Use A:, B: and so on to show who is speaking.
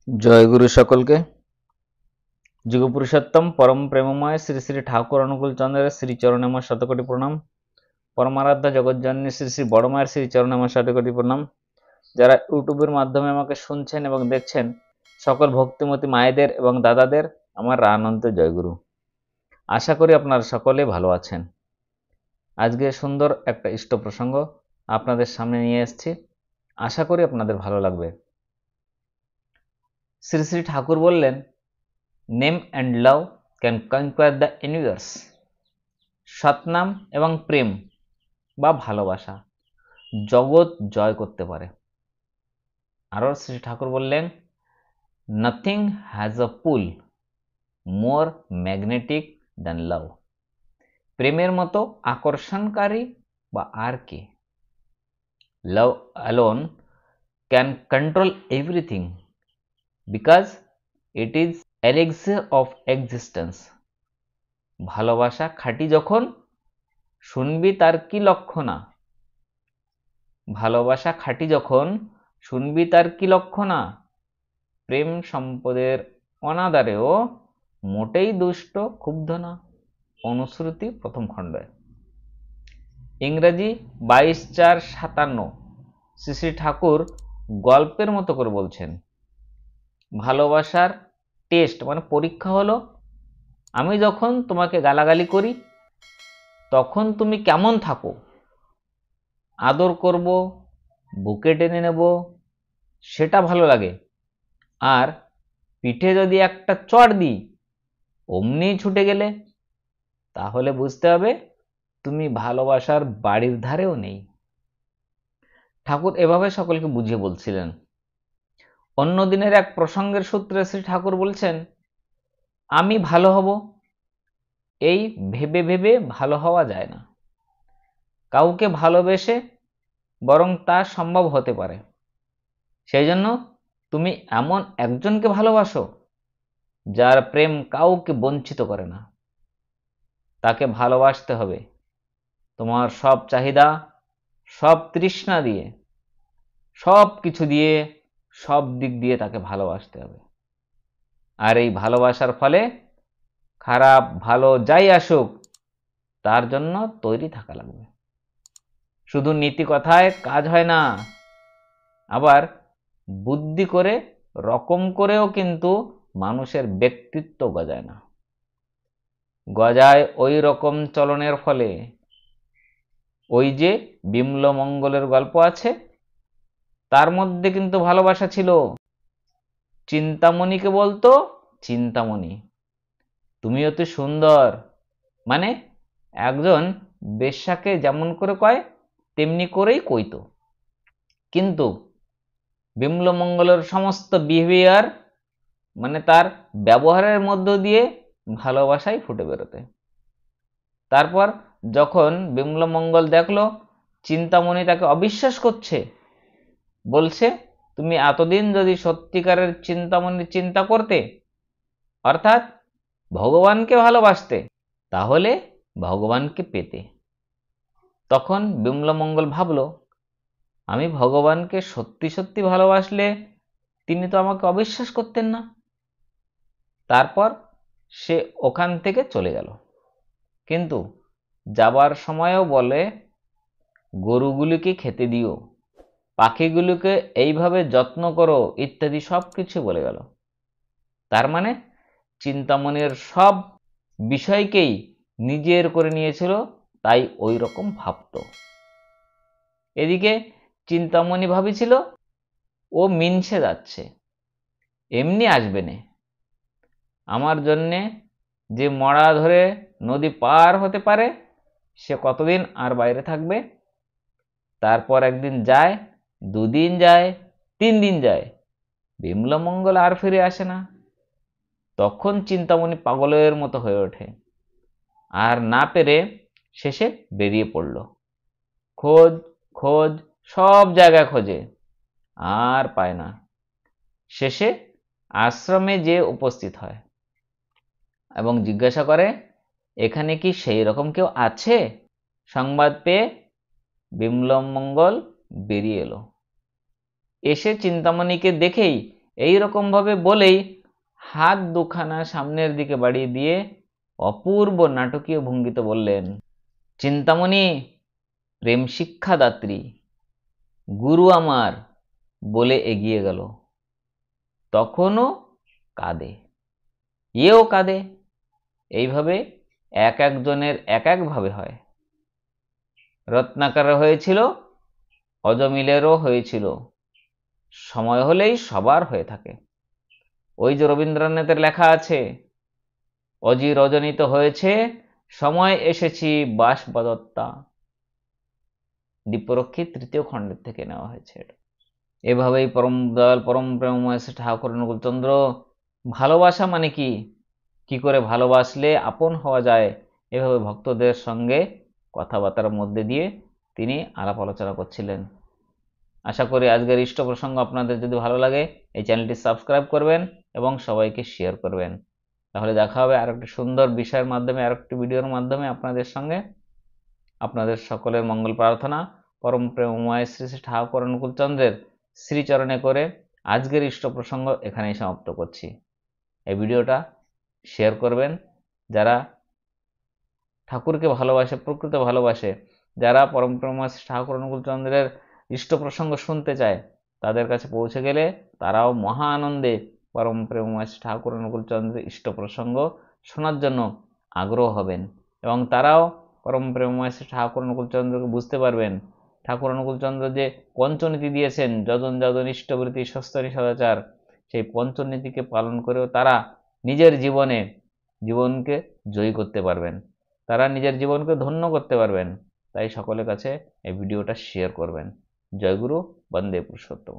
A: জয় গুরু সকলকে। যুগপুরুষোত্তম পরম প্রেমময় শ্রী শ্রী ঠাকুর অনুকূল চন্দ্রের শ্রীচরণে আমার শতকোটি প্রণাম। পরমারাধ্যা জগৎজননী শ্রী শ্রী বড় মায়ের শ্রীচরণে আমার শতকোটি প্রণাম। যারা ইউটিউবের মাধ্যমে আমাকে শুনছেন এবং দেখছেন, সকল ভক্তিমতী মায়েদের এবং দাদাদের আমার আনন্দ জয়গুরু। আশা করি আপনারা সকলে ভালো আছেন। আজকে সুন্দর একটা ইষ্ট প্রসঙ্গ আপনাদের সামনে নিয়ে এসেছি, আশা করি আপনাদের ভালো লাগবে। শ্রী শ্রী ঠাকুর বললেন, name and love can conquer the universe. সৎনাম এবং প্রেম বা ভালোবাসা জগৎ জয় করতে পারে। আরও শ্রী ঠাকুর বললেন, nothing has a pull more magnetic than love. প্রেমের মতো আকর্ষণকারী বা আর কে? Love alone can control everything because it is elixir of existence. ভালোবাসা খাঁটি যখন, শুনবি তার কি লক্ষণা। ভালোবাসা খাঁটি যখন, শুনবি তার কি লক্ষণা। প্রেম সম্পদের অনাদারেও মোটেই দুষ্ট ক্ষুব্ধ না। অনুশ্রুতি প্রথম খণ্ডে। ইংরেজি 22/4/57 শ্রী শ্রী ঠাকুর গল্পের মতো করে বলছেন, ভালোবাসার টেস্ট মানে পরীক্ষা হলো, আমি যখন তোমাকে গালাগালি করি তখন তুমি কেমন থাকো। আদর করব, বুকে টেনে নেব, সেটা ভালো লাগে। আর পিঠে যদি একটা চড় দিই, অমনি ছুটে গেলে, তাহলে বুঝতে হবে তুমি ভালোবাসার বাড়ির ধারেও নেই। ঠাকুর এভাবে সকলকে বুঝিয়ে বলছিলেন। অন্য দিনের এক প্রসঙ্গের সূত্রে শ্রী ঠাকুর বলছেন, আমি ভালো হব, এই ভেবে ভেবে ভালো হওয়া যায় না। কাউকে ভালোবেসে বরং তা সম্ভব হতে পারে। সেই জন্য তুমি এমন একজনকে ভালোবাসো যার প্রেম কাউকে বঞ্চিত করে না। তাকে ভালোবাসতে হবে তোমার সব চাহিদা, সব তৃষ্ণা দিয়ে, সব কিছু দিয়ে, সব দিক দিয়ে তাকে ভালোবাসতে হবে। আর এই ভালোবাসার ফলে খারাপ ভালো যাই আসুক, তার জন্য তৈরি থাকা লাগবে। শুধু নীতি কথায় কাজ হয় না, আবার বুদ্ধি করে রকম করেও কিন্তু মানুষের ব্যক্তিত্ব গজায় না। গজায় ওই রকম চলনের ফলে। ওই যে বিমলমঙ্গলের গল্প আছে, তার মধ্যে কিন্তু ভালোবাসা ছিল। চিন্তামণিকে বলতো, চিন্তামণি তুমি অতি সুন্দর, মানে একজন বেশ্যাকে যেমন করে কয় তেমনি করেই কইতো। কিন্তু বিমলমঙ্গলের সমস্ত বিহেভিয়ার মানে তার ব্যবহারের মধ্য দিয়ে ভালোবাসাই ফুটে বেরোতে। তারপর যখন বিমলমঙ্গল দেখলো চিন্তামণি তাকে অবিশ্বাস করছে, বলছে তুমি এতদিন যদি সত্যিকারের চিন্তামণির চিন্তা করতে, অর্থাৎ ভগবানকে ভালোবাসতে, তাহলে ভগবানকে পেতে। তখন বিমলমঙ্গল ভাবল, আমি ভগবানকে সত্যি সত্যি ভালোবাসলে তিনি তো আমাকে অবিশ্বাস করতেন না। তারপর সে ওখান থেকে চলে গেল। কিন্তু যাবার সময়ও বলে, গরুগুলিকে খেতে দিও, পাখিগুলোকে এইভাবে যত্ন করো, ইত্যাদি সব কিছু বলে গেল। তার মানে চিন্তামণির সব বিষয়কেই নিজের করে নিয়েছিল, তাই ওই রকম ভাবত। এদিকে চিন্তামণি ভাবিছিল ও মিনসে যাচ্ছে, এমনি আসবে না, আমার জন্যে যে মড়া ধরে নদী পার হতে পারে সে কতদিন আর বাইরে থাকবে। তারপর একদিন যায়, দুদিন যায়, 3 দিন যায়, বিমলমঙ্গল আর ফিরে আসে না। তখন চিন্তামণি পাগলের মতো হয়ে ওঠে, আর না পেরে শেষে বেরিয়ে পড়ল। খোঁজ খোঁজ সব জায়গায় খোঁজে, আর পায় না। শেষে আশ্রমে যে উপস্থিত হয় এবং জিজ্ঞাসা করে, এখানে কি সেই রকম কেউ আছে? সংবাদ পেয়ে বিমলমঙ্গল বেরিয়ে এলো। এসে চিন্তামণিকে দেখেই এই রকম ভাবে বলেই হাত দুখানা সামনের দিকে বাড়িয়ে দিয়ে অপূর্ব নাটকীয় ভঙ্গিতে বললেন, চিন্তামণি প্রেম শিক্ষাদাত্রী, গুরু আমার, বলে এগিয়ে গেল। তখনও কাঁদে, এও কাঁদে। এইভাবে এক একজনের এক একভাবে হয়। রত্নাকরের হয়েছিল, অজমিলেরও হয়েছিল, সময় হলেই সবার হয়ে থাকে। ওই যে রবীন্দ্রনাথের লেখা আছে, অজি রজনীত হয়েছে, সময় এসেছি বাস বদত্তা। দীপরক্ষী তৃতীয় খণ্ডের থেকে নেওয়া হয়েছে। এভাবেই পরম দয়াল পরম প্রেমময় শ্রী ঠাকুর অনুকূলচন্দ্র ভালোবাসা মানে কি, কি করে ভালোবাসলে আপন হওয়া যায়, এভাবে ভক্তদের সঙ্গে কথাবার্তার মধ্যে দিয়ে তিনি আলাপ আলোচনা করছিলেন। আশা করি আজকের ইষ্ট প্রসঙ্গ আপনাদের যদি ভালো লাগে এই চ্যানেলটি সাবস্ক্রাইব করবেন এবং সবাইকে শেয়ার করবেন। তাহলে দেখা হবে আর একটি সুন্দর বিষয়ের মাধ্যমে, আর একটি ভিডিওর মাধ্যমে আপনাদের সঙ্গে। আপনাদের সকলের মঙ্গল প্রার্থনা পরম প্রেমময় শ্রী শ্রী ঠাকুর অনুকূলচন্দ্রের শ্রীচরণে করে আজকের ইষ্ট প্রসঙ্গ এখানেই সমাপ্ত করছি। এই ভিডিওটা শেয়ার করবেন যারা ঠাকুরকে ভালোবাসে, প্রকৃত ভালোবাসে, যারা পরম প্রেমময় শ্রী ঠাকুর অনুকূলচন্দ্রের ইষ্ট প্রসঙ্গ শুনতে চায়, তাদের কাছে পৌঁছে গেলে তারাও মহা আনন্দে পরম প্রেমময় শ্রী ঠাকুর অনুকূলচন্দ্রের ইষ্ট প্রসঙ্গ শোনার জন্য আগ্রহ হবেন এবং তারাও পরম প্রেমময় শ্রী ঠাকুর অনুকূলচন্দ্রকে বুঝতে পারবেন। ঠাকুর অনুকূলচন্দ্র যে পঞ্চনীতি দিয়েছেন, যজন যজন ইষ্টবৃত্তি সস্তরী সদাচার, সেই পঞ্চনীতিকে পালন করেও তারা নিজের জীবনকে জয়ী করতে পারবেন, তারা নিজের জীবনকে ধন্য করতে পারবেন। তাই সকলের কাছে এই ভিডিওটা শেয়ার করবেন। জয় গুরু, বন্দে পুরুষোত্তম।